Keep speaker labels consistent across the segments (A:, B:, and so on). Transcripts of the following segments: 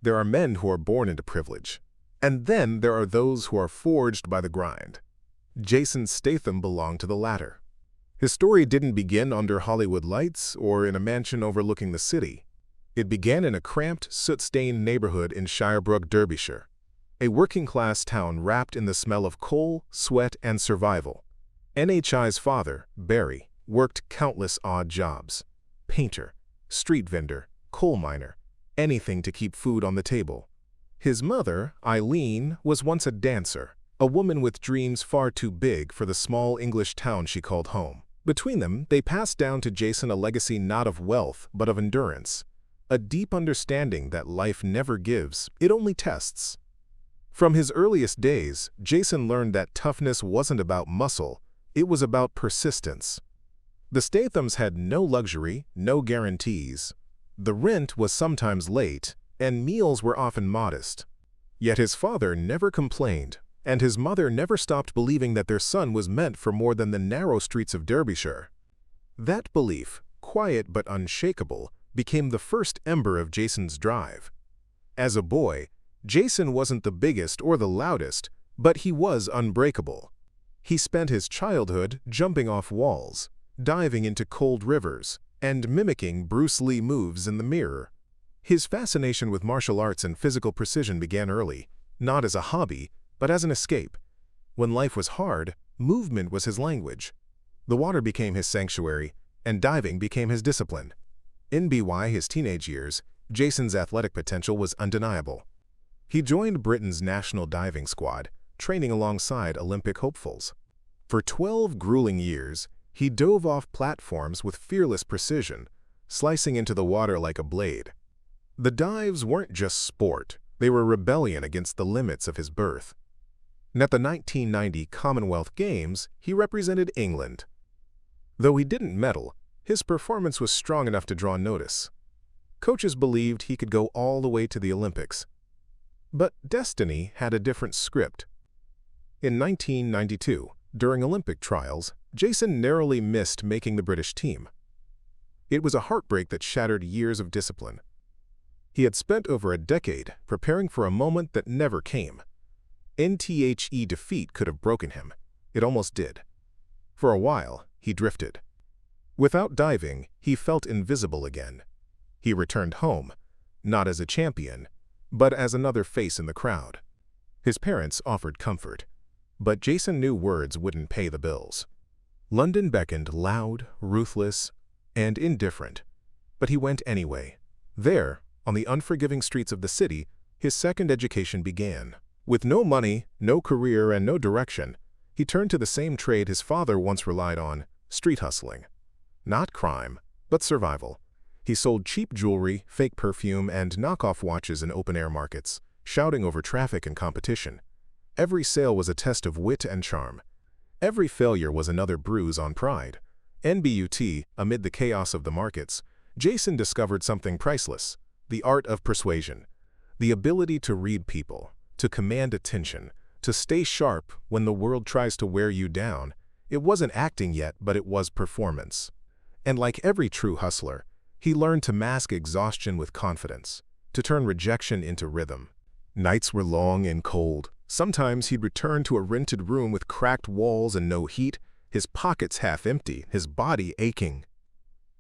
A: There are men who are born into privilege. And then there are those who are forged by the grind. Jason Statham belonged to the latter. His story didn't begin under Hollywood lights or in a mansion overlooking the city. It began in a cramped, soot-stained neighborhood in Shirebrook, Derbyshire, a working-class town wrapped in the smell of coal, sweat, and survival. NHI's father, Barry, worked countless odd jobs: painter, street vendor, coal miner, anything to keep food on the table. His mother, Eileen, was once a dancer, a woman with dreams far too big for the small English town she called home. Between them, they passed down to Jason a legacy not of wealth but of endurance, a deep understanding that life never gives, it only tests. From his earliest days, Jason learned that toughness wasn't about muscle, it was about persistence. The Stathams had no luxury, no guarantees. The rent was sometimes late, and meals were often modest. Yet his father never complained, and his mother never stopped believing that their son was meant for more than the narrow streets of Derbyshire. That belief, quiet but unshakable, became the first ember of Jason's drive. As a boy, Jason wasn't the biggest or the loudest, but he was unbreakable. He spent his childhood jumping off walls, diving into cold rivers, and mimicking Bruce Lee moves in the mirror. His fascination with martial arts and physical precision began early, not as a hobby, but as an escape. When life was hard, movement was his language. The water became his sanctuary, and diving became his discipline. In his teenage years, Jason's athletic potential was undeniable. He joined Britain's national diving squad, training alongside Olympic hopefuls. For 12 grueling years, he dove off platforms with fearless precision, slicing into the water like a blade. The dives weren't just sport, they were rebellion against the limits of his birth. And at the 1990 Commonwealth Games, he represented England. Though he didn't medal, his performance was strong enough to draw notice. Coaches believed he could go all the way to the Olympics. But destiny had a different script. In 1992, during Olympic trials, Jason narrowly missed making the British team. It was a heartbreak that shattered years of discipline. He had spent over a decade preparing for a moment that never came. NTHE defeat could have broken him. It almost did. For a while, he drifted. Without diving, he felt invisible again. He returned home, not as a champion, but as another face in the crowd. His parents offered comfort, but Jason knew words wouldn't pay the bills. London beckoned loud, ruthless, and indifferent, but he went anyway. There, on the unforgiving streets of the city, his second education began. With no money, no career, and no direction, he turned to the same trade his father once relied on: street hustling. Not crime, but survival. He sold cheap jewelry, fake perfume, and knockoff watches in open-air markets, shouting over traffic and competition. Every sale was a test of wit and charm. Every failure was another bruise on pride. Amid the chaos of the markets, Jason discovered something priceless: the art of persuasion. The ability to read people, to command attention, to stay sharp when the world tries to wear you down. It wasn't acting yet, but it was performance. And like every true hustler, he learned to mask exhaustion with confidence, to turn rejection into rhythm. Nights were long and cold. Sometimes he'd return to a rented room with cracked walls and no heat, his pockets half empty, his body aching.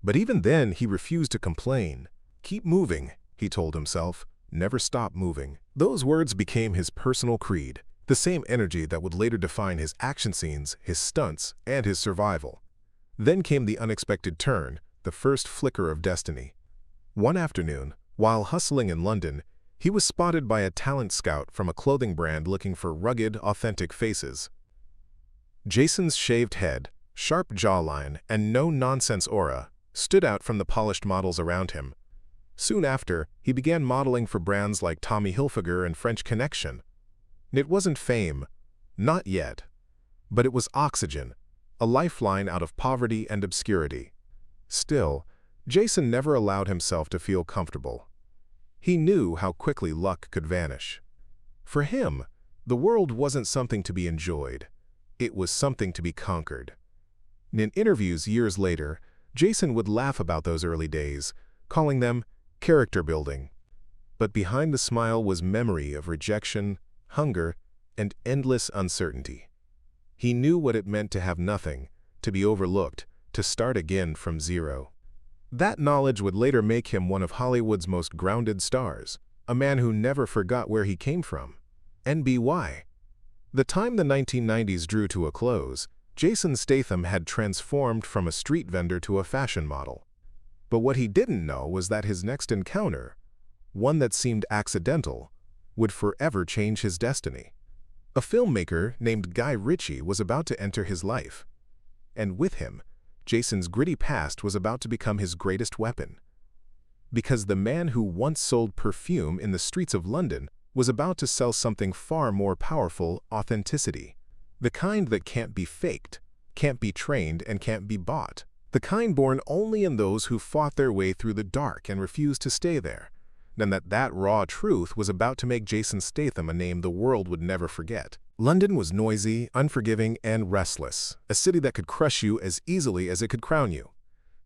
A: But even then, he refused to complain. "Keep moving," he told himself. "Never stop moving." Those words became his personal creed, the same energy that would later define his action scenes, his stunts, and his survival. Then came the unexpected turn, the first flicker of destiny. One afternoon, while hustling in London, he was spotted by a talent scout from a clothing brand looking for rugged, authentic faces. Jason's shaved head, sharp jawline, and no-nonsense aura stood out from the polished models around him. Soon after, he began modeling for brands like Tommy Hilfiger and French Connection. It wasn't fame, not yet, but it was oxygen, a lifeline out of poverty and obscurity. Still, Jason never allowed himself to feel comfortable. He knew how quickly luck could vanish. For him, the world wasn't something to be enjoyed. It was something to be conquered. In interviews years later, Jason would laugh about those early days, calling them character building. But behind the smile was memory of rejection, hunger, and endless uncertainty. He knew what it meant to have nothing, to be overlooked, to start again from zero. That knowledge would later make him one of Hollywood's most grounded stars, a man who never forgot where he came from, and why. The time the 1990s drew to a close, Jason Statham had transformed from a street vendor to a fashion model. But what he didn't know was that his next encounter, one that seemed accidental, would forever change his destiny. A filmmaker named Guy Ritchie was about to enter his life. And with him, Jason's gritty past was about to become his greatest weapon. Because the man who once sold perfume in the streets of London was about to sell something far more powerful: authenticity. The kind that can't be faked, can't be trained, and can't be bought. The kind born only in those who fought their way through the dark and refused to stay there. And that raw truth was about to make Jason Statham a name the world would never forget. London was noisy, unforgiving, and restless, a city that could crush you as easily as it could crown you.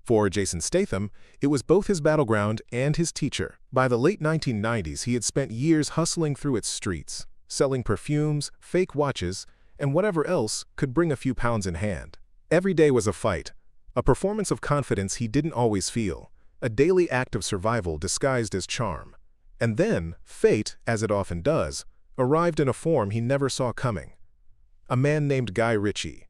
A: For Jason Statham, it was both his battleground and his teacher. By the late 1990s, he had spent years hustling through its streets, selling perfumes, fake watches, and whatever else could bring a few pounds in hand. Every day was a fight, a performance of confidence he didn't always feel, a daily act of survival disguised as charm. And then, fate, as it often does, arrived in a form he never saw coming. A man named Guy Ritchie.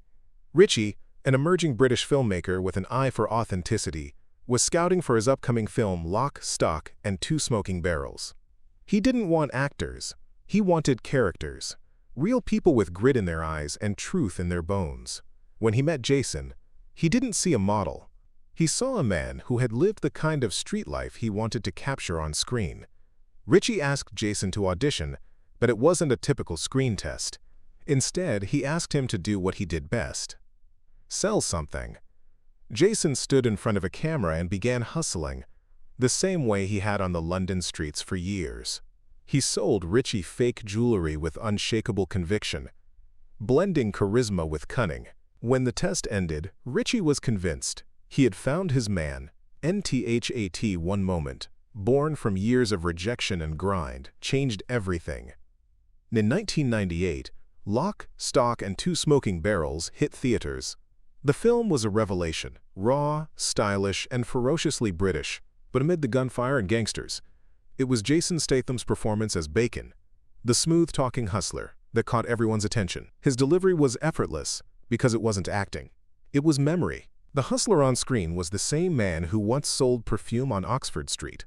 A: Ritchie, an emerging British filmmaker with an eye for authenticity, was scouting for his upcoming film Lock, Stock, and Two Smoking Barrels. He didn't want actors. He wanted characters. Real people with grit in their eyes and truth in their bones. When he met Jason, he didn't see a model. He saw a man who had lived the kind of street life he wanted to capture on screen. Ritchie asked Jason to audition, but it wasn't a typical screen test. Instead, he asked him to do what he did best: sell something. Jason stood in front of a camera and began hustling, the same way he had on the London streets for years. He sold Ritchie fake jewelry with unshakable conviction, blending charisma with cunning. When the test ended, Ritchie was convinced. He had found his man. One moment, born from years of rejection and grind, changed everything. In 1998, Lock, Stock, and Two Smoking Barrels hit theaters. The film was a revelation, raw, stylish, and ferociously British, but amid the gunfire and gangsters, it was Jason Statham's performance as Bacon, the smooth-talking hustler, that caught everyone's attention. His delivery was effortless because it wasn't acting. It was memory. The hustler on screen was the same man who once sold perfume on Oxford Street.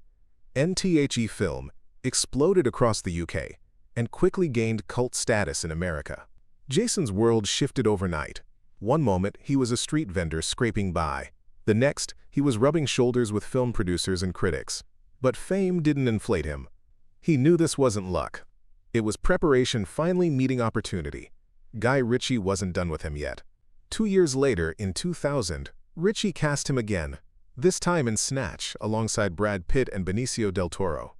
A: Film exploded across the UK and quickly gained cult status in America. Jason's world shifted overnight. One moment, he was a street vendor scraping by. The next, he was rubbing shoulders with film producers and critics. But fame didn't inflate him. He knew this wasn't luck. It was preparation finally meeting opportunity. Guy Ritchie wasn't done with him yet. 2 years later, in 2000, Ritchie cast him again, this time in Snatch alongside Brad Pitt and Benicio del Toro.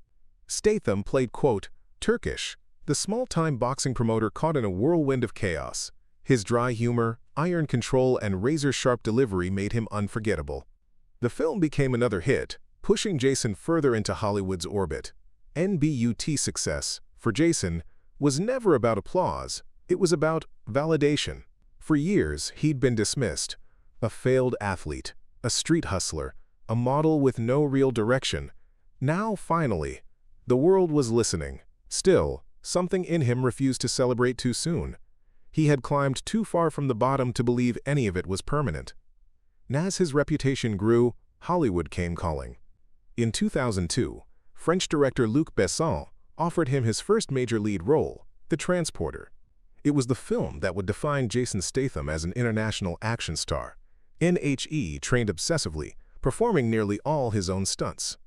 A: Statham played, quote, Turkish, the small-time boxing promoter caught in a whirlwind of chaos. His dry humor, iron control, and razor-sharp delivery made him unforgettable. The film became another hit, pushing Jason further into Hollywood's orbit. Success, for Jason, was never about applause. It was about validation. For years, he'd been dismissed. A failed athlete, a street hustler, a model with no real direction. Now, finally, the world was listening. Still, something in him refused to celebrate too soon. He had climbed too far from the bottom to believe any of it was permanent. As his reputation grew, Hollywood came calling. In 2002, French director Luc Besson offered him his first major lead role, The Transporter. It was the film that would define Jason Statham as an international action star. NHE trained obsessively, performing nearly all his own stunts.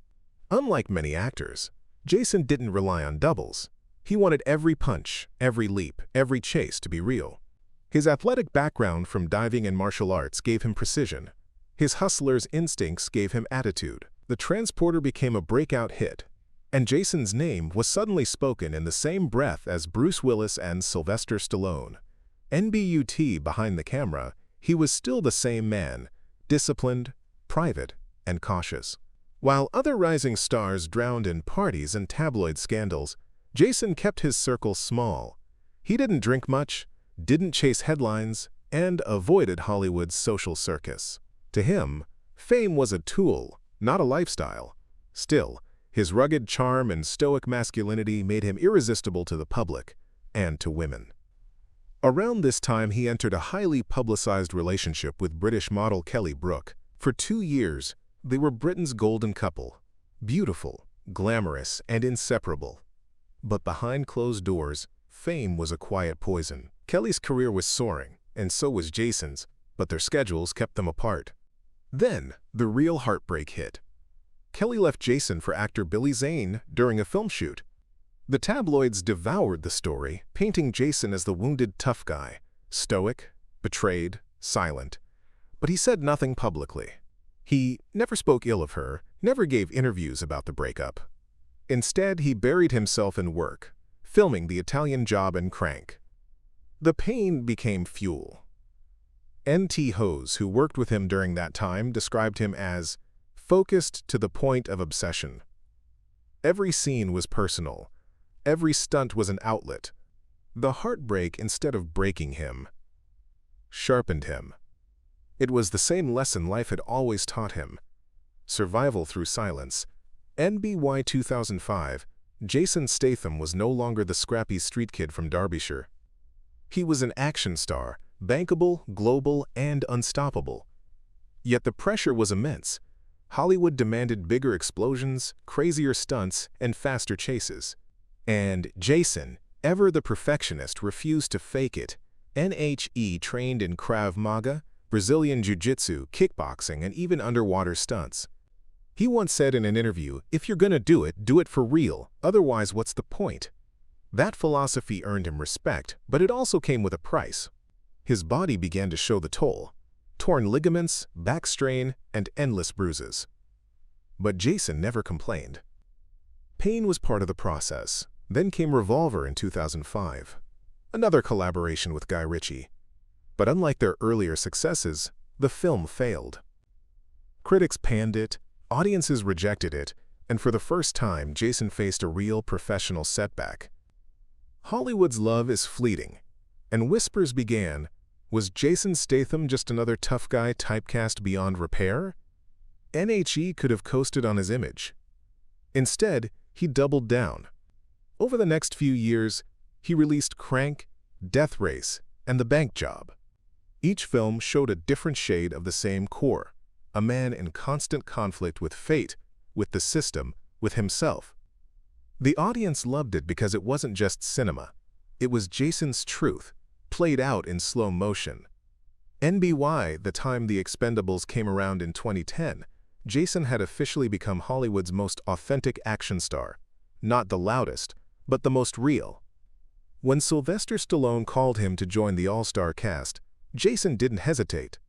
A: Unlike many actors, Jason didn't rely on doubles. He wanted every punch, every leap, every chase to be real. His athletic background from diving and martial arts gave him precision. His hustler's instincts gave him attitude. The Transporter became a breakout hit, and Jason's name was suddenly spoken in the same breath as Bruce Willis and Sylvester Stallone. Behind the camera, he was still the same man, disciplined, private, and cautious. While other rising stars drowned in parties and tabloid scandals, Jason kept his circle small. He didn't drink much, didn't chase headlines, and avoided Hollywood's social circus. To him, fame was a tool, not a lifestyle. Still, his rugged charm and stoic masculinity made him irresistible to the public and to women. Around this time, he entered a highly publicized relationship with British model Kelly Brook. For 2 years, they were Britain's golden couple, beautiful, glamorous, and inseparable. But behind closed doors, fame was a quiet poison. Kelly's career was soaring, and so was Jason's, but their schedules kept them apart. Then, the real heartbreak hit. Kelly left Jason for actor Billy Zane during a film shoot. The tabloids devoured the story, painting Jason as the wounded tough guy, stoic, betrayed, silent. But he said nothing publicly. He never spoke ill of her, never gave interviews about the breakup. Instead, he buried himself in work, filming The Italian Job and Crank. The pain became fuel. N.T. Hose, who worked with him during that time, described him as focused to the point of obsession. Every scene was personal. Every stunt was an outlet. The heartbreak, instead of breaking him, sharpened him. It was the same lesson life had always taught him: survival through silence. NBY 2005, Jason Statham was no longer the scrappy street kid from Derbyshire. He was an action star, bankable, global, and unstoppable. Yet the pressure was immense. Hollywood demanded bigger explosions, crazier stunts, and faster chases. And Jason, ever the perfectionist, refused to fake it. NHE trained in Krav Maga, Brazilian Jiu-Jitsu, kickboxing, and even underwater stunts. He once said in an interview, "If you're gonna do it for real, otherwise what's the point?" That philosophy earned him respect, but it also came with a price. His body began to show the toll: torn ligaments, back strain, and endless bruises. But Jason never complained. Pain was part of the process. Then came Revolver in 2005, another collaboration with Guy Ritchie. But unlike their earlier successes, the film failed. Critics panned it, audiences rejected it, and for the first time, Jason faced a real professional setback. Hollywood's love is fleeting, and whispers began: was Jason Statham just another tough guy typecast beyond repair? NHE could have coasted on his image. Instead, he doubled down. Over the next few years, he released Crank, Death Race, and The Bank Job. Each film showed a different shade of the same core: a man in constant conflict with fate, with the system, with himself. The audience loved it because it wasn't just cinema. It was Jason's truth, played out in slow motion. NBY, the time The Expendables came around in 2010, Jason had officially become Hollywood's most authentic action star. Not the loudest, but the most real. When Sylvester Stallone called him to join the all-star cast, Jason didn't hesitate.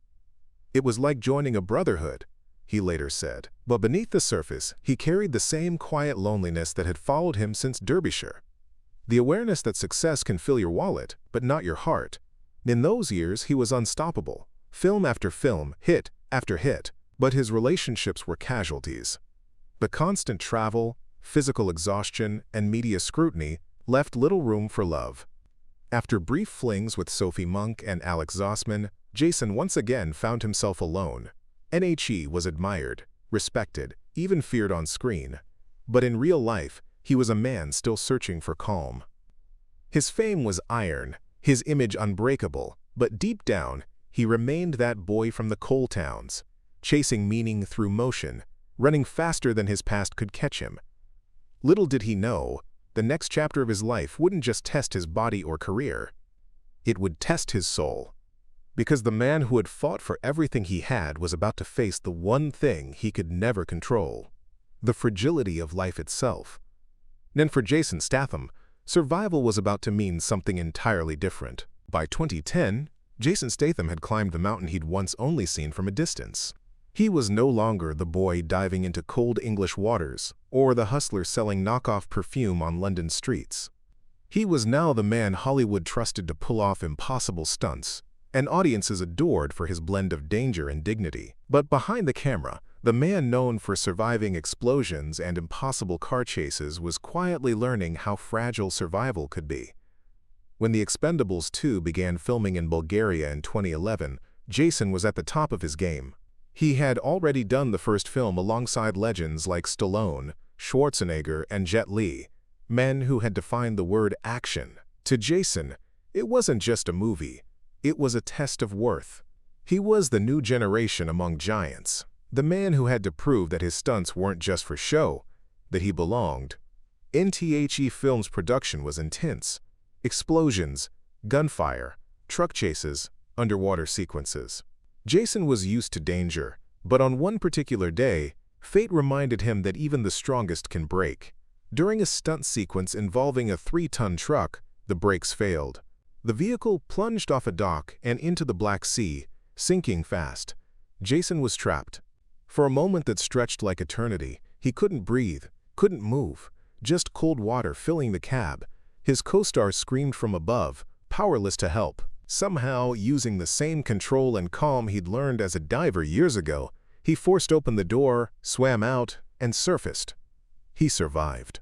A: "It was like joining a brotherhood," he later said. But beneath the surface, he carried the same quiet loneliness that had followed him since Derbyshire. The awareness that success can fill your wallet, but not your heart. In those years, he was unstoppable. Film after film, hit after hit, but his relationships were casualties. The constant travel, physical exhaustion, and media scrutiny left little room for love. After brief flings with Sophie Monk and Alex Zossman, Jason once again found himself alone. NHE was admired, respected, even feared on screen. But in real life, he was a man still searching for calm. His fame was iron, his image unbreakable, but deep down, he remained that boy from the coal towns, chasing meaning through motion, running faster than his past could catch him. Little did he know, the next chapter of his life wouldn't just test his body or career. It would test his soul. Because the man who had fought for everything he had was about to face the one thing he could never control: the fragility of life itself. And for Jason Statham, survival was about to mean something entirely different. By 2010, Jason Statham had climbed the mountain he'd once only seen from a distance. He was no longer the boy diving into cold English waters or the hustler selling knockoff perfume on London streets. He was now the man Hollywood trusted to pull off impossible stunts, and audiences adored for his blend of danger and dignity. But behind the camera, The man known for surviving explosions and impossible car chases was quietly learning how fragile survival could be. When The Expendables 2 began filming in Bulgaria in 2011, Jason was at the top of his game. He had already done the first film alongside legends like Stallone, Schwarzenegger, and Jet Li, men who had defined the word action. To Jason, it wasn't just a movie, it was a test of worth. He was the new generation among giants, the man who had to prove that his stunts weren't just for show, that he belonged. NTHE Films' production was intense. Explosions, gunfire, truck chases, underwater sequences. Jason was used to danger, but on one particular day, fate reminded him that even the strongest can break. During a stunt sequence involving a 3-ton truck, the brakes failed. The vehicle plunged off a dock and into the Black Sea, sinking fast. Jason was trapped. For a moment that stretched like eternity, he couldn't breathe, couldn't move, just cold water filling the cab. His co-star screamed from above, powerless to help. Somehow, using the same control and calm he'd learned as a diver years ago, he forced open the door, swam out, and surfaced. He survived.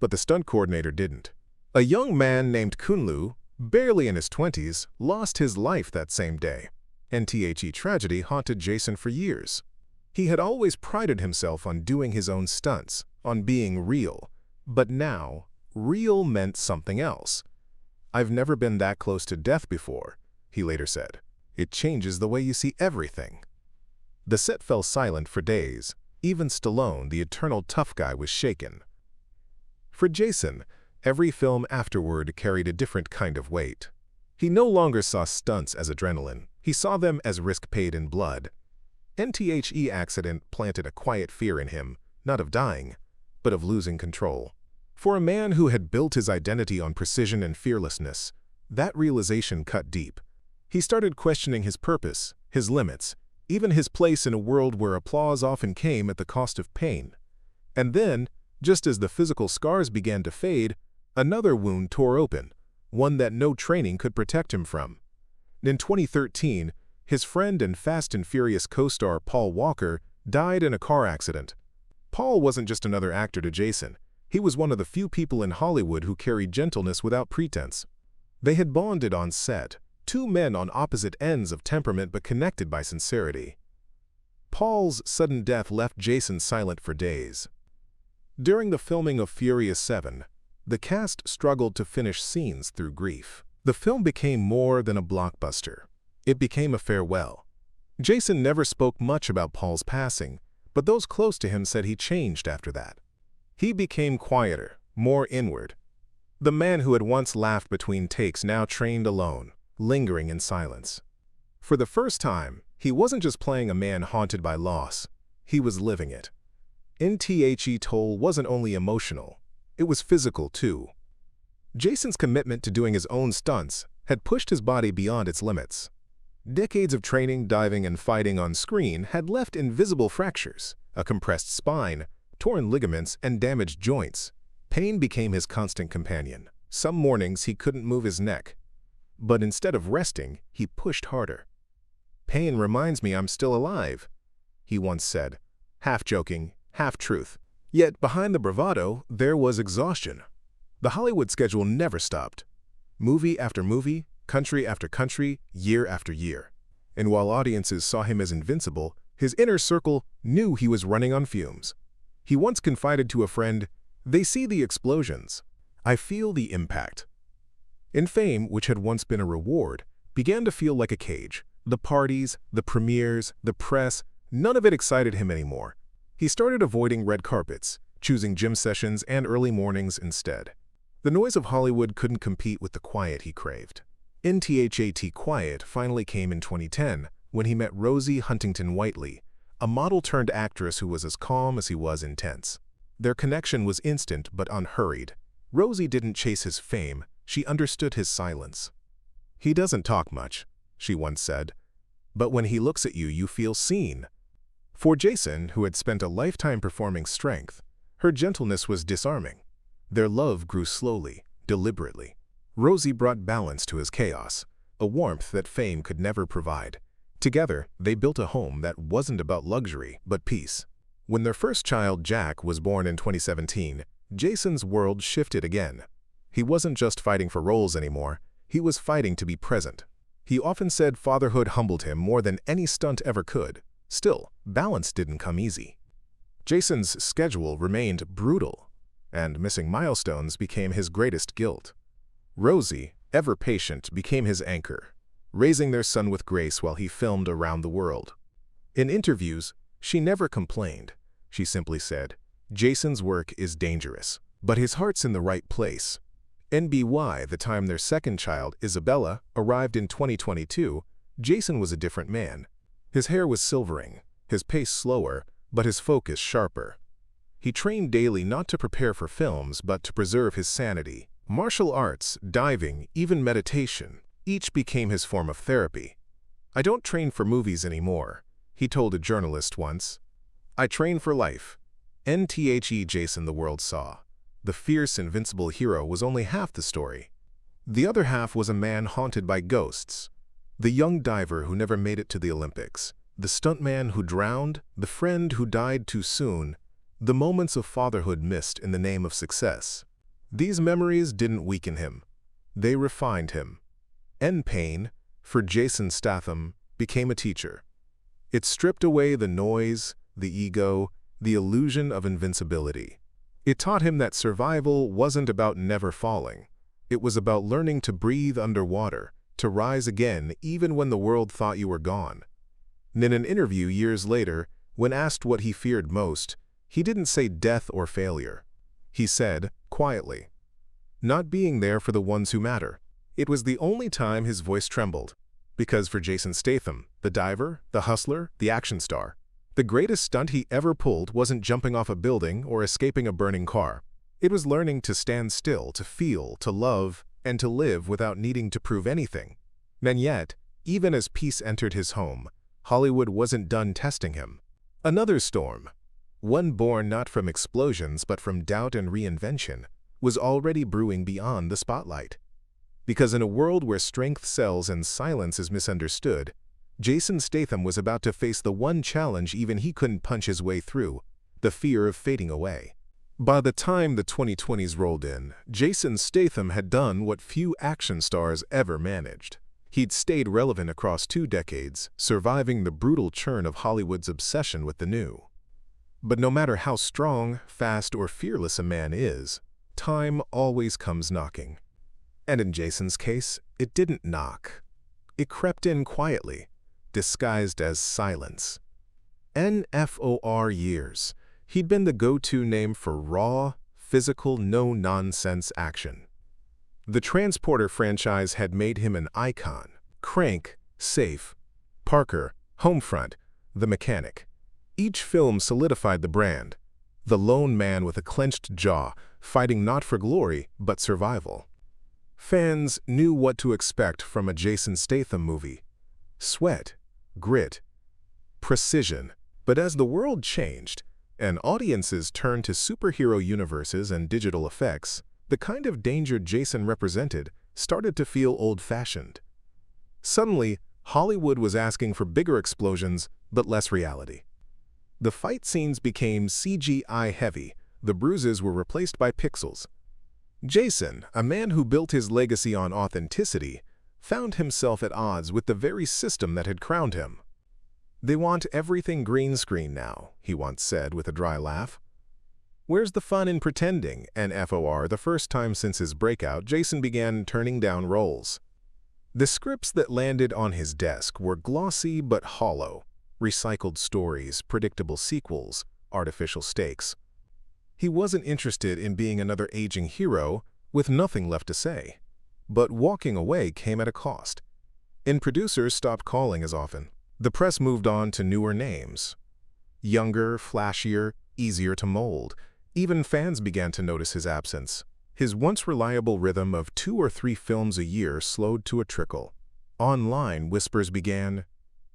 A: But the stunt coordinator didn't. A young man named Kunlu, barely in his 20s, lost his life that same day. NTHE tragedy haunted Jason for years. He had always prided himself on doing his own stunts, on being real. But now, real meant something else. "I've never been that close to death before," he later said. "It changes the way you see everything." The set fell silent for days. Even Stallone, the eternal tough guy, was shaken. For Jason, every film afterward carried a different kind of weight. He no longer saw stunts as adrenaline. He saw them as risk paid in blood. NTHE accident planted a quiet fear in him, not of dying, but of losing control. For a man who had built his identity on precision and fearlessness, that realization cut deep. He started questioning his purpose, his limits, even his place in a world where applause often came at the cost of pain. And then, just as the physical scars began to fade, another wound tore open, one that no training could protect him from. In 2013, his friend and Fast and Furious co-star Paul Walker died in a car accident. Paul wasn't just another actor to Jason. He was one of the few people in Hollywood who carried gentleness without pretense. They had bonded on set, two men on opposite ends of temperament but connected by sincerity. Paul's sudden death left Jason silent for days. During the filming of Furious 7, the cast struggled to finish scenes through grief. The film became more than a blockbuster. It became a farewell. Jason never spoke much about Paul's passing, but those close to him said he changed after that. He became quieter, more inward. The man who had once laughed between takes now trained alone, lingering in silence. For the first time, he wasn't just playing a man haunted by loss. He was living it. NTHE toll wasn't only emotional, it was physical too. Jason's commitment to doing his own stunts had pushed his body beyond its limits. Decades of training, diving, and fighting on screen had left invisible fractures, a compressed spine, torn ligaments, and damaged joints. Pain became his constant companion. Some mornings he couldn't move his neck, but instead of resting, he pushed harder. "Pain reminds me I'm still alive," he once said, half joking, half truth. Yet behind the bravado, there was exhaustion. The Hollywood schedule never stopped. Movie after movie, country after country, year after year. And while audiences saw him as invincible, his inner circle knew he was running on fumes. He once confided to a friend, "They see the explosions. I feel the impact." And fame, which had once been a reward, began to feel like a cage. The parties, the premieres, the press, none of it excited him anymore. He started avoiding red carpets, choosing gym sessions and early mornings instead. The noise of Hollywood couldn't compete with the quiet he craved. NTHE quiet finally came in 2010 when he met Rosie Huntington-Whiteley, a model-turned-actress who was as calm as he was intense. Their connection was instant but unhurried. Rosie didn't chase his fame, she understood his silence. "He doesn't talk much," she once said, "but when he looks at you, you feel seen." For Jason, who had spent a lifetime performing strength, her gentleness was disarming. Their love grew slowly, deliberately. Rosie brought balance to his chaos, a warmth that fame could never provide. Together, they built a home that wasn't about luxury, but peace. When their first child, Jack, was born in 2017, Jason's world shifted again. He wasn't just fighting for roles anymore, he was fighting to be present. He often said fatherhood humbled him more than any stunt ever could. Still, balance didn't come easy. Jason's schedule remained brutal, and missing milestones became his greatest guilt. Rosie, ever patient, became his anchor, raising their son with grace while he filmed around the world. In interviews, she never complained. She simply said, "Jason's work is dangerous, but his heart's in the right place." NBY, the time their second child, Isabella, arrived in 2022, Jason was a different man. His hair was silvering, his pace slower, but his focus sharper. He trained daily not to prepare for films, but to preserve his sanity. Martial arts, diving, even meditation, each became his form of therapy. "I don't train for movies anymore," he told a journalist once. "I train for life." Jason the world saw. The fierce, invincible hero was only half the story. The other half was a man haunted by ghosts. The young diver who never made it to the Olympics, the stuntman who drowned, the friend who died too soon, the moments of fatherhood missed in the name of success. These memories didn't weaken him. They refined him. Pain, for Jason Statham, became a teacher. It stripped away the noise, the ego, the illusion of invincibility. It taught him that survival wasn't about never falling. It was about learning to breathe underwater, to rise again even when the world thought you were gone. In an interview years later, when asked what he feared most, he didn't say death or failure. He said, quietly, not being there for the ones who matter. It was the only time his voice trembled. Because for Jason Statham, the diver, the hustler, the action star, the greatest stunt he ever pulled wasn't jumping off a building or escaping a burning car. It was learning to stand still, to feel, to love, and to live without needing to prove anything. And yet, even as peace entered his home, Hollywood wasn't done testing him. Another storm, one born not from explosions but from doubt and reinvention, was already brewing beyond the spotlight. Because in a world where strength sells and silence is misunderstood, Jason Statham was about to face the one challenge even he couldn't punch his way through, the fear of fading away. By the time the 2020s rolled in, Jason Statham had done what few action stars ever managed. He'd stayed relevant across 2 decades, surviving the brutal churn of Hollywood's obsession with the new. But no matter how strong, fast, or fearless a man is, time always comes knocking. And in Jason's case, it didn't knock. It crept in quietly, disguised as silence. NFOR years. He'd been the go-to name for raw, physical, no-nonsense action. The Transporter franchise had made him an icon. Crank, Safe, Parker, Homefront, The Mechanic. Each film solidified the brand. The lone man with a clenched jaw, fighting not for glory, but survival. Fans knew what to expect from a Jason Statham movie. Sweat, grit, precision. But as the world changed, and audiences turned to superhero universes and digital effects, the kind of danger Jason represented started to feel old-fashioned. Suddenly, Hollywood was asking for bigger explosions, but less reality. The fight scenes became CGI-heavy, the bruises were replaced by pixels. Jason, a man who built his legacy on authenticity, found himself at odds with the very system that had crowned him. "They want everything green screen now," he once said with a dry laugh. Where's the fun in pretending? NFOR, the first time since his breakout, Jason began turning down roles. The scripts that landed on his desk were glossy but hollow. Recycled stories, predictable sequels, artificial stakes. He wasn't interested in being another aging hero with nothing left to say. But walking away came at a cost. And producers stopped calling as often. The press moved on to newer names. Younger, flashier, easier to mold. Even fans began to notice his absence. His once reliable rhythm of 2 or 3 films a year slowed to a trickle. Online, whispers began,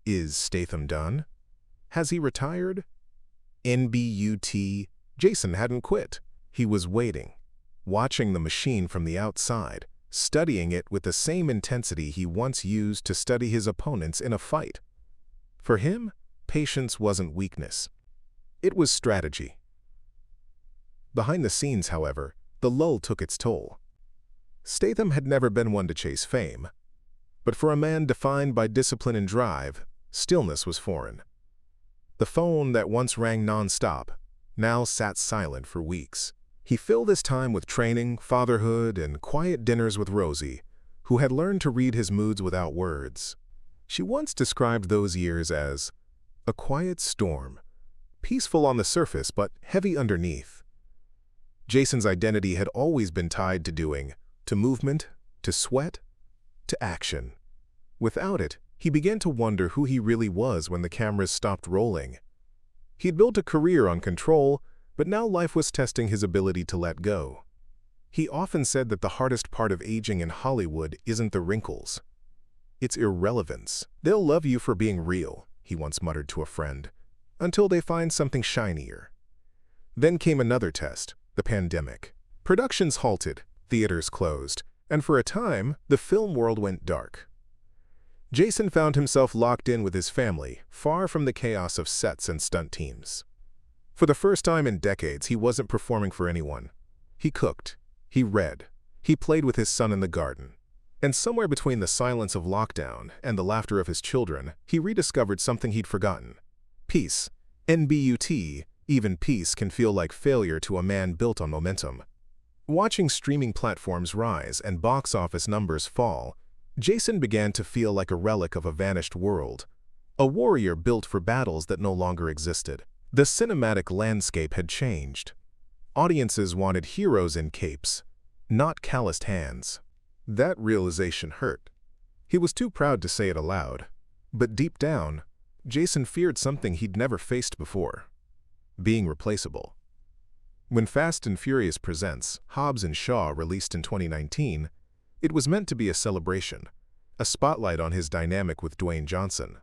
A: "Is Statham done? Has he retired?" NBUT, Jason hadn't quit. He was waiting, watching the machine from the outside, studying it with the same intensity he once used to study his opponents in a fight. For him, patience wasn't weakness. It was strategy. Behind the scenes, however, the lull took its toll. Statham had never been one to chase fame. But for a man defined by discipline and drive, stillness was foreign. The phone that once rang non-stop now sat silent for weeks. He filled his time with training, fatherhood, and quiet dinners with Rosie, who had learned to read his moods without words. She once described those years as a quiet storm, peaceful on the surface but heavy underneath. Jason's identity had always been tied to doing, to movement, to sweat, to action. Without it, he began to wonder who he really was when the cameras stopped rolling. He'd built a career on control, but now life was testing his ability to let go. He often said that the hardest part of aging in Hollywood isn't the wrinkles. It's irrelevance. They'll love you for being real, he once muttered to a friend, until they find something shinier. Then came another test, the pandemic. Productions halted, theaters closed, and for a time, the film world went dark. Jason found himself locked in with his family, far from the chaos of sets and stunt teams. For the first time in decades, he wasn't performing for anyone. He cooked, he read, he played with his son in the garden. And somewhere between the silence of lockdown and the laughter of his children, he rediscovered something he'd forgotten. Peace. NBUT, even peace can feel like failure to a man built on momentum. Watching streaming platforms rise and box office numbers fall, Jason began to feel like a relic of a vanished world, a warrior built for battles that no longer existed. The cinematic landscape had changed. Audiences wanted heroes in capes, not calloused hands. That realization hurt. He was too proud to say it aloud, but deep down, Jason feared something he'd never faced before: being replaceable. When Fast and Furious Presents Hobbs and Shaw released in 2019, it was meant to be a celebration, a spotlight on his dynamic with Dwayne Johnson,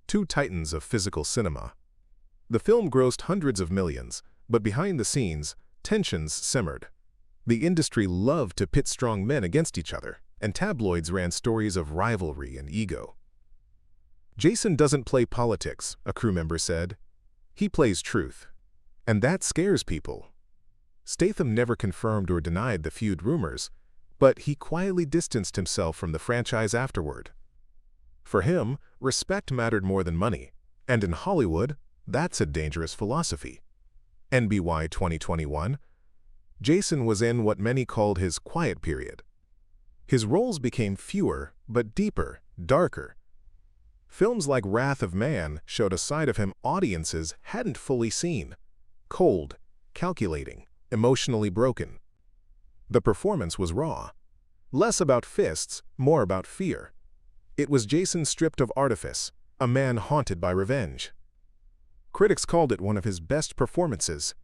A: two titans of physical cinema. The film grossed hundreds of millions, but behind the scenes, tensions simmered. The industry loved to pit strong men against each other, and tabloids ran stories of rivalry and ego. Jason doesn't play politics, a crew member said. He plays truth. And that scares people. Statham never confirmed or denied the feud rumors, but he quietly distanced himself from the franchise afterward. For him, respect mattered more than money, and in Hollywood, that's a dangerous philosophy. NBY 2021, Jason was in what many called his quiet period. His roles became fewer, but deeper, darker. Films like Wrath of Man showed a side of him audiences hadn't fully seen: cold, calculating, emotionally broken. The performance was raw. Less about fists, more about fear. It was Jason stripped of artifice, a man haunted by revenge. Critics called it one of his best performances.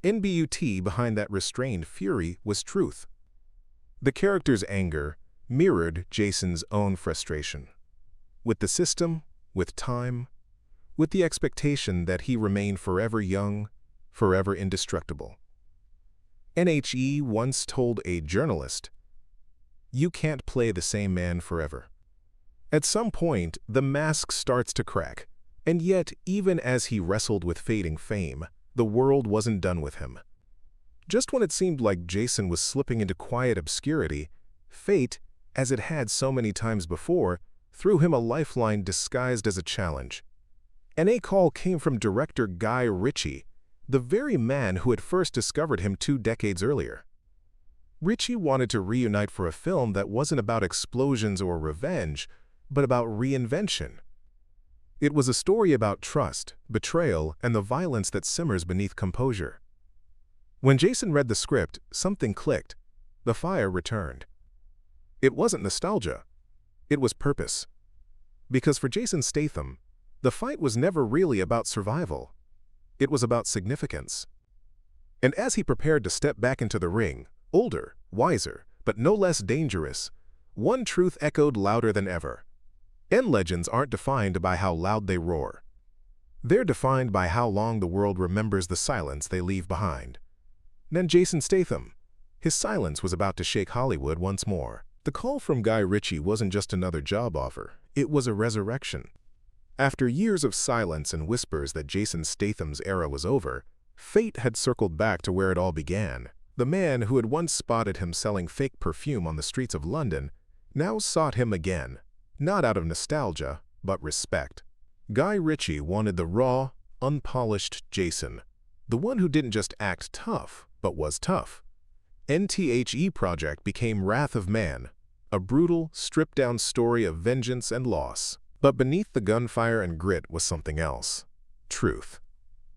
A: NBUT behind that restrained fury was truth. The character's anger mirrored Jason's own frustration. With the system, with time, with the expectation that he remained forever young, forever indestructible. NHE once told a journalist, "You can't play the same man forever." At some point, the mask starts to crack, and yet, even as he wrestled with fading fame, the world wasn't done with him. Just when it seemed like Jason was slipping into quiet obscurity, fate, as it had so many times before, threw him a lifeline disguised as a challenge. And a call came from director Guy Ritchie, the very man who had first discovered him 2 decades earlier. Ritchie wanted to reunite for a film that wasn't about explosions or revenge, but about reinvention. It was a story about trust, betrayal, and the violence that simmers beneath composure. When Jason read the script, something clicked. The fire returned. It wasn't nostalgia. It was purpose. Because for Jason Statham, the fight was never really about survival. It was about significance. And as he prepared to step back into the ring, older, wiser, but no less dangerous, one truth echoed louder than ever. Legends aren't defined by how loud they roar. They're defined by how long the world remembers the silence they leave behind. Then Jason Statham. His silence was about to shake Hollywood once more. The call from Guy Ritchie wasn't just another job offer. It was a resurrection. After years of silence and whispers that Jason Statham's era was over, fate had circled back to where it all began. The man who had once spotted him selling fake perfume on the streets of London now sought him again, not out of nostalgia, but respect. Guy Ritchie wanted the raw, unpolished Jason, the one who didn't just act tough, but was tough. NTHE Project became Wrath of Man, a brutal, stripped-down story of vengeance and loss. But beneath the gunfire and grit was something else: truth.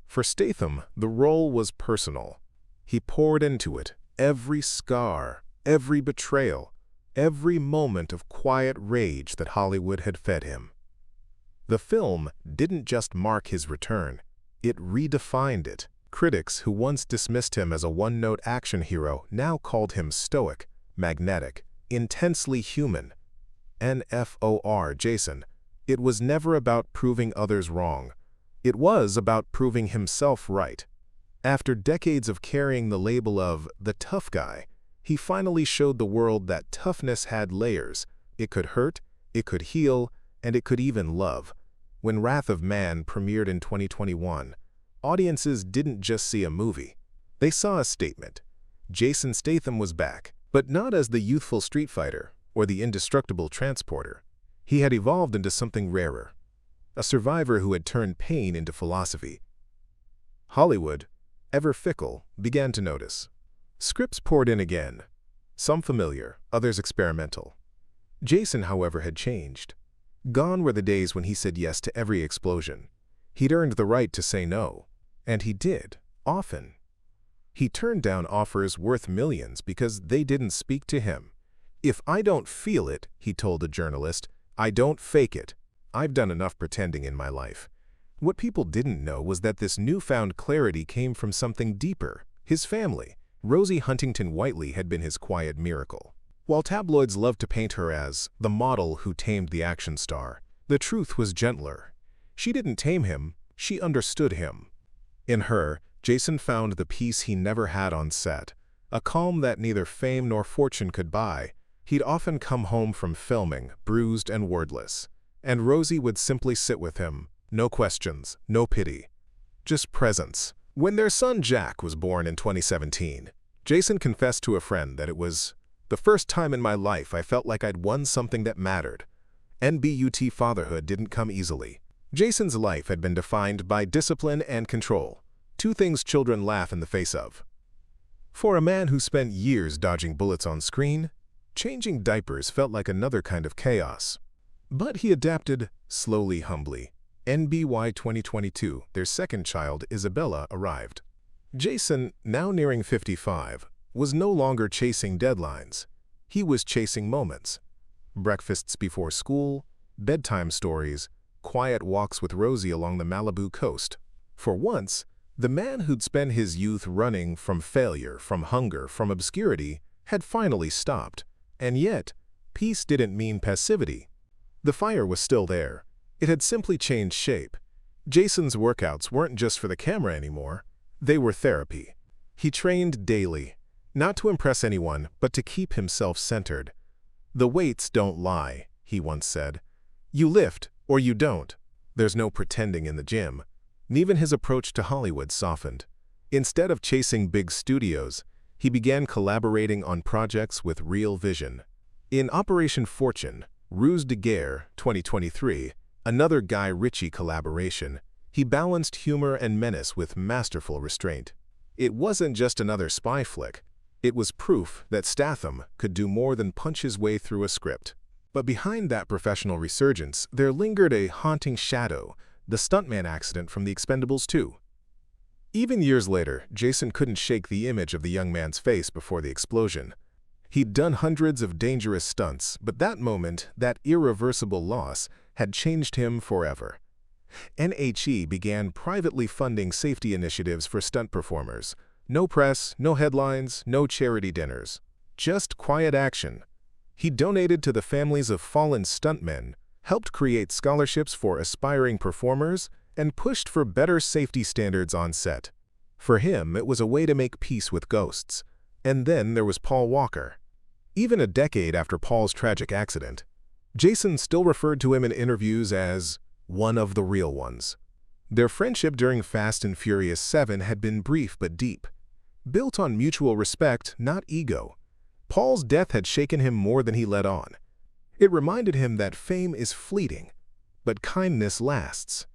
A: For Statham, the role was personal. He poured into it every scar, every betrayal, every moment of quiet rage that Hollywood had fed him. The film didn't just mark his return, it redefined it. Critics who once dismissed him as a one-note action hero now called him stoic, magnetic, intensely human. NFOR Jason. It was never about proving others wrong. It was about proving himself right. After decades of carrying the label of the tough guy, he finally showed the world that toughness had layers. It could hurt, it could heal, and it could even love. When Wrath of Man premiered in 2021, audiences didn't just see a movie. They saw a statement. Jason Statham was back, but not as the youthful street fighter or the indestructible transporter. He had evolved into something rarer, a survivor who had turned pain into philosophy. Hollywood, ever fickle, began to notice. Scripts poured in again, some familiar, others experimental. Jason, however, had changed. Gone were the days when he said yes to every explosion. He'd earned the right to say no, and he did, often. He turned down offers worth millions because they didn't speak to him. "If I don't feel it," he told a journalist, "I don't fake it. I've done enough pretending in my life." What people didn't know was that this newfound clarity came from something deeper: his family. Rosie Huntington-Whiteley had been his quiet miracle. While tabloids loved to paint her as the model who tamed the action star, the truth was gentler. She didn't tame him, she understood him. In her, Jason found the peace he never had on set, a calm that neither fame nor fortune could buy. He'd often come home from filming, bruised and wordless, and Rosie would simply sit with him, no questions, no pity, just presence. When their son Jack was born in 2017, Jason confessed to a friend that it was the first time in my life I felt like I'd won something that mattered. NBUT fatherhood didn't come easily. Jason's life had been defined by discipline and control, two things children laugh in the face of. For a man who spent years dodging bullets on screen, changing diapers felt like another kind of chaos. But he adapted, slowly, humbly. NBY 2022, their second child, Isabella, arrived. Jason, now nearing 55, was no longer chasing deadlines. He was chasing moments. Breakfasts before school, bedtime stories, quiet walks with Rosie along the Malibu coast. For once, the man who'd spent his youth running from failure, from hunger, from obscurity, had finally stopped. And yet, peace didn't mean passivity. The fire was still there. It had simply changed shape. Jason's workouts weren't just for the camera anymore. They were therapy. He trained daily, not to impress anyone, but to keep himself centered. "The weights don't lie," he once said. "You lift, or you don't. There's no pretending in the gym." And even his approach to Hollywood softened. Instead of chasing big studios, he began collaborating on projects with real vision. In Operation Fortune, Ruse de Guerre, 2023, another Guy Ritchie collaboration, he balanced humor and menace with masterful restraint. It wasn't just another spy flick. It was proof that Statham could do more than punch his way through a script. But behind that professional resurgence, there lingered a haunting shadow: the stuntman accident from The Expendables 2. Even years later, Jason couldn't shake the image of the young man's face before the explosion. He'd done hundreds of dangerous stunts, but that moment, that irreversible loss, had changed him forever. NHE began privately funding safety initiatives for stunt performers. No press, no headlines, no charity dinners. Just quiet action. He donated to the families of fallen stuntmen, helped create scholarships for aspiring performers, and pushed for better safety standards on set. For him, it was a way to make peace with ghosts. And then there was Paul Walker. Even a decade after Paul's tragic accident, Jason still referred to him in interviews as one of the real ones. Their friendship during Fast and Furious 7 had been brief but deep, built on mutual respect, not ego. Paul's death had shaken him more than he let on. It reminded him that fame is fleeting, but kindness lasts.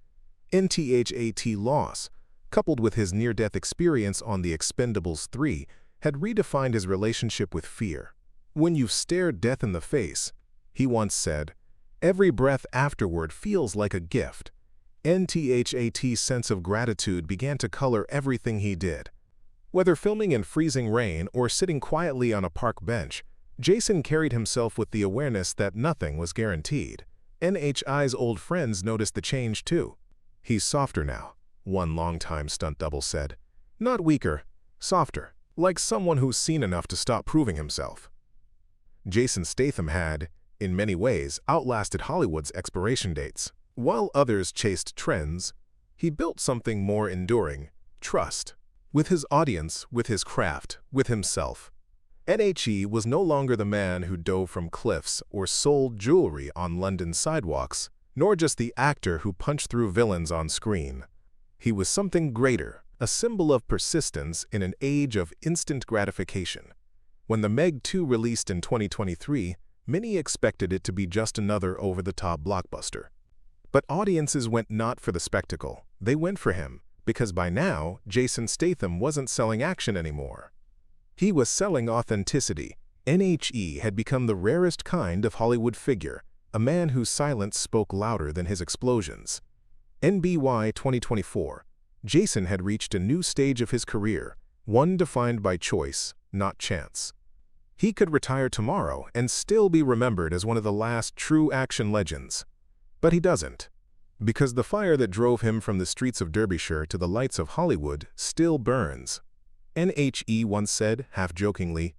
A: NTHAT loss, coupled with his near-death experience on The Expendables 3, had redefined his relationship with fear. "When you've stared death in the face," he once said, "every breath afterward feels like a gift." NTHAT's sense of gratitude began to color everything he did. Whether filming in freezing rain or sitting quietly on a park bench, Jason carried himself with the awareness that nothing was guaranteed. NHI's old friends noticed the change too. "He's softer now," one longtime stunt double said. "Not weaker, softer, like someone who's seen enough to stop proving himself." Jason Statham had, in many ways, outlasted Hollywood's expiration dates. While others chased trends, he built something more enduring: trust. With his audience, with his craft, with himself. NHE was no longer the man who dove from cliffs or sold jewelry on London sidewalks, nor just the actor who punched through villains on screen. He was something greater, a symbol of persistence in an age of instant gratification. When The Meg 2 released in 2023, many expected it to be just another over-the-top blockbuster. But audiences went not for the spectacle, they went for him, because by now, Jason Statham wasn't selling action anymore. He was selling authenticity. NHE had become the rarest kind of Hollywood figure, a man whose silence spoke louder than his explosions. NBY 2024, Jason had reached a new stage of his career, one defined by choice, not chance. He could retire tomorrow and still be remembered as one of the last true action legends. But he doesn't. Because the fire that drove him from the streets of Derbyshire to the lights of Hollywood still burns. NHE once said, half-jokingly,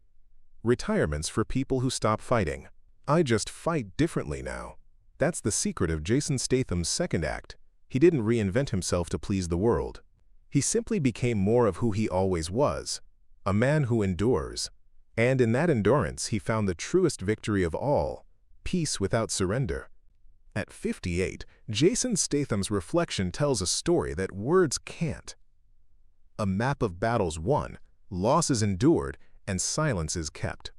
A: "Retirement's for people who stop fighting. I just fight differently now." That's the secret of Jason Statham's second act. He didn't reinvent himself to please the world. He simply became more of who he always was, a man who endures. And in that endurance he found the truest victory of all, peace without surrender. At 58, Jason Statham's reflection tells a story that words can't. A map of battles won, losses endured, and silences kept.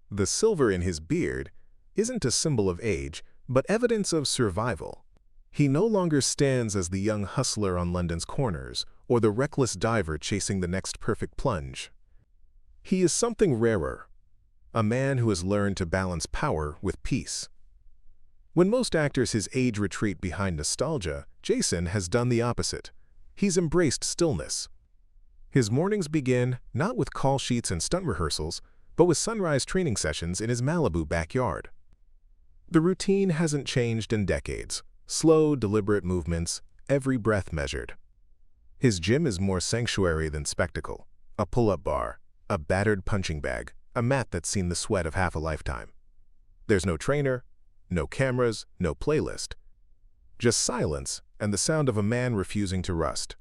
A: The silver in his beard isn't a symbol of age, but evidence of survival. He no longer stands as the young hustler on London's corners, or the reckless diver chasing the next perfect plunge. He is something rarer, a man who has learned to balance power with peace. When most actors his age retreat behind nostalgia, Jason has done the opposite. He's embraced stillness. His mornings begin not with call sheets and stunt rehearsals, but with sunrise training sessions in his Malibu backyard. The routine hasn't changed in decades. Slow, deliberate movements, every breath measured. His gym is more sanctuary than spectacle. A pull-up bar, a battered punching bag, a mat that's seen the sweat of half a lifetime. There's no trainer, no cameras, no playlist. Just silence and the sound of a man refusing to rust.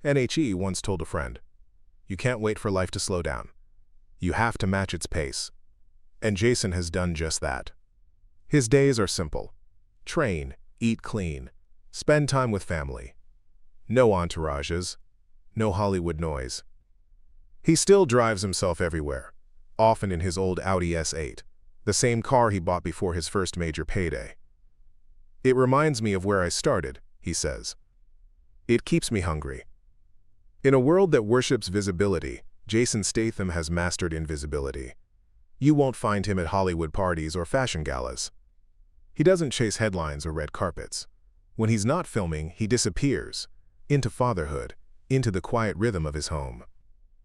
A: NHE once told a friend, "You can't wait for life to slow down. You have to match its pace." And Jason has done just that. His days are simple. Train, eat clean, spend time with family. No entourages, no Hollywood noise. He still drives himself everywhere, often in his old Audi S8, the same car he bought before his first major payday. "It reminds me of where I started," he says. "It keeps me hungry." In a world that worships visibility, Jason Statham has mastered invisibility. You won't find him at Hollywood parties or fashion galas. He doesn't chase headlines or red carpets. When he's not filming, he disappears, into fatherhood, into the quiet rhythm of his home.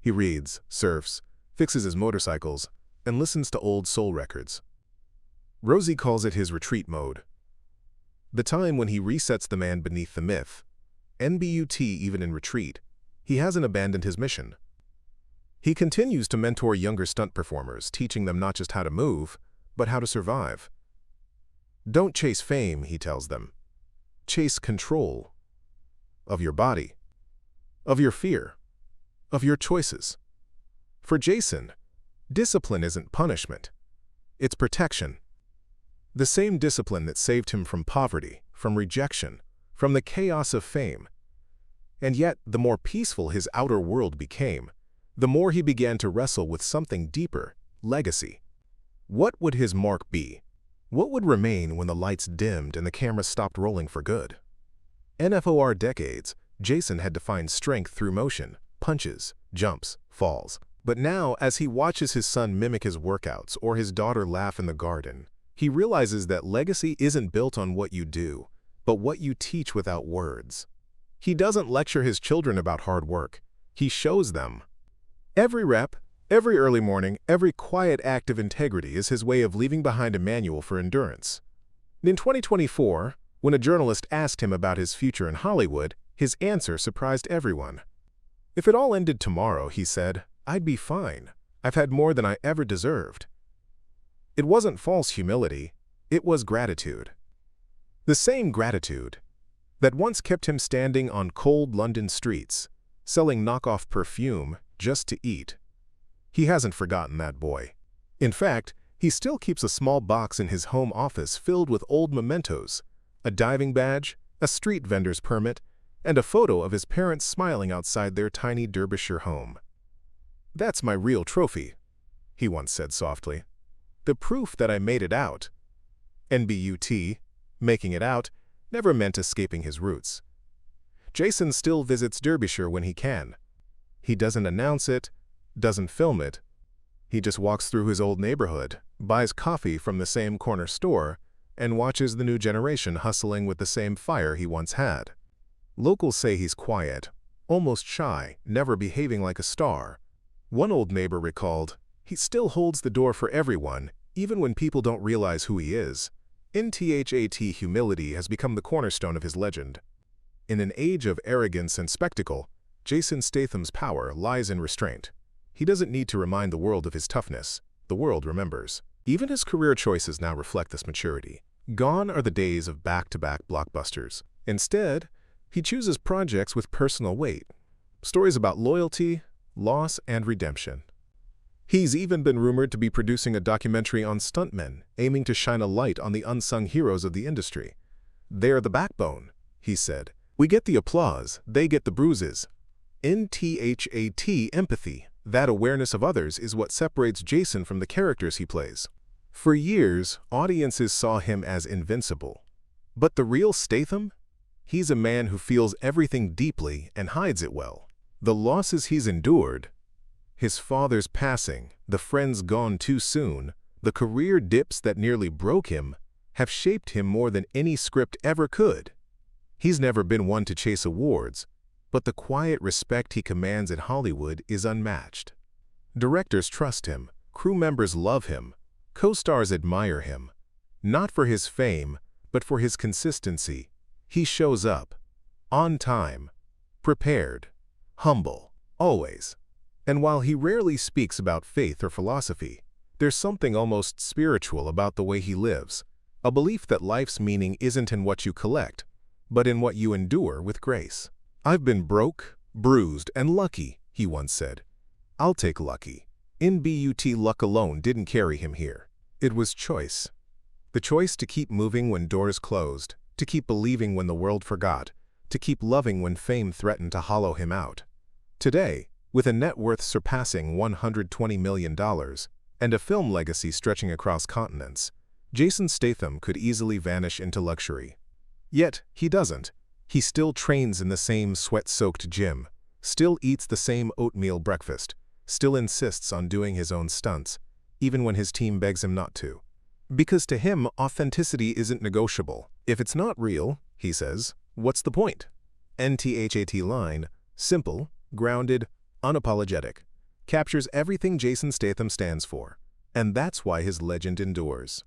A: He reads, surfs, fixes his motorcycles, and listens to old soul records. Rosie calls it his retreat mode. The time when he resets the man beneath the myth. NBUT even in retreat. He hasn't abandoned his mission. He continues to mentor younger stunt performers, teaching them not just how to move, but how to survive. Don't chase fame, he tells them. Chase control of your body, of your fear, of your choices. For Jason, discipline isn't punishment. It's protection. The same discipline that saved him from poverty, from rejection, from the chaos of fame. And yet, the more peaceful his outer world became, the more he began to wrestle with something deeper: legacy. What would his mark be? What would remain when the lights dimmed and the camera stopped rolling for good? In FOR decades, Jason had defined strength through motion, punches, jumps, falls. But now, as he watches his son mimic his workouts or his daughter laugh in the garden, he realizes that legacy isn't built on what you do, but what you teach without words. He doesn't lecture his children about hard work. He shows them. Every rep, every early morning, every quiet act of integrity is his way of leaving behind a manual for endurance. In 2024, when a journalist asked him about his future in Hollywood, his answer surprised everyone. "If it all ended tomorrow," he said, "I'd be fine. I've had more than I ever deserved." It wasn't false humility, it was gratitude. The same gratitude that once kept him standing on cold London streets, selling knockoff perfume just to eat. He hasn't forgotten that boy. In fact, he still keeps a small box in his home office filled with old mementos, a diving badge, a street vendor's permit, and a photo of his parents smiling outside their tiny Derbyshire home. "That's my real trophy," he once said softly. "The proof that I made it out." NBUT, making it out, never meant escaping his roots. Jason still visits Derbyshire when he can. He doesn't announce it, doesn't film it. He just walks through his old neighborhood, buys coffee from the same corner store, and watches the new generation hustling with the same fire he once had. Locals say he's quiet, almost shy, never behaving like a star. One old neighbor recalled, "He still holds the door for everyone, even when people don't realize who he is." NTHAT humility has become the cornerstone of his legend. In an age of arrogance and spectacle, Jason Statham's power lies in restraint. He doesn't need to remind the world of his toughness. The world remembers. Even his career choices now reflect this maturity. Gone are the days of back-to-back blockbusters. Instead, he chooses projects with personal weight, stories about loyalty, loss, and redemption. He's even been rumored to be producing a documentary on stuntmen, aiming to shine a light on the unsung heroes of the industry. "They're the backbone," he said. "We get the applause, they get the bruises." NTHAT empathy, that awareness of others, is what separates Jason from the characters he plays. For years, audiences saw him as invincible. But the real Statham? He's a man who feels everything deeply and hides it well. The losses he's endured, his father's passing, the friends gone too soon, the career dips that nearly broke him, have shaped him more than any script ever could. He's never been one to chase awards, but the quiet respect he commands in Hollywood is unmatched. Directors trust him, crew members love him, co-stars admire him. Not for his fame, but for his consistency. He shows up, on time, prepared, humble, always. And while he rarely speaks about faith or philosophy, there's something almost spiritual about the way he lives, a belief that life's meaning isn't in what you collect, but in what you endure with grace. "I've been broke, bruised, and lucky," he once said. "I'll take lucky." NBUT luck alone didn't carry him here. It was choice. The choice to keep moving when doors closed, to keep believing when the world forgot, to keep loving when fame threatened to hollow him out. Today, with a net worth surpassing $120 million and a film legacy stretching across continents, Jason Statham could easily vanish into luxury. Yet, he doesn't. He still trains in the same sweat-soaked gym, still eats the same oatmeal breakfast, still insists on doing his own stunts, even when his team begs him not to. Because to him, authenticity isn't negotiable. If it's not real, he says, what's the point? NTHAT line, simple, grounded, unapologetic, captures everything Jason Statham stands for. And that's why his legend endures.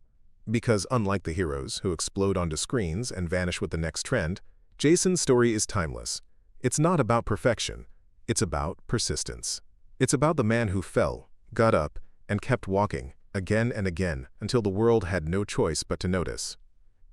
A: Because unlike the heroes who explode onto screens and vanish with the next trend, Jason's story is timeless. It's not about perfection. It's about persistence. It's about the man who fell, got up, and kept walking, again and again, until the world had no choice but to notice.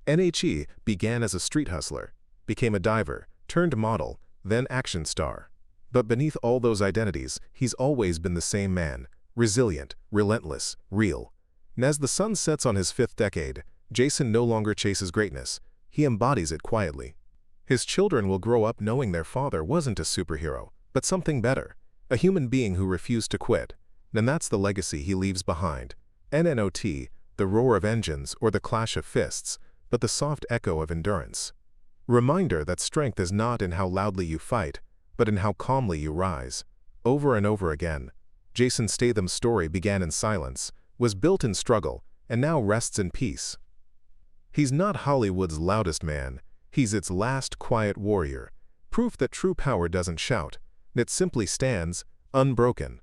A: NHE began as a street hustler, became a diver, turned model, then action star. But beneath all those identities, he's always been the same man, resilient, relentless, real. And as the sun sets on his 5th decade, Jason no longer chases greatness. He embodies it quietly. His children will grow up knowing their father wasn't a superhero, but something better, a human being who refused to quit. And that's the legacy he leaves behind. Not the roar of engines or the clash of fists, but the soft echo of endurance. Reminder that strength is not in how loudly you fight, but in how calmly you rise. Over and over again, Jason Statham's story began in silence, was built in struggle, and now rests in peace. He's not Hollywood's loudest man, he's its last quiet warrior, proof that true power doesn't shout, it simply stands, unbroken.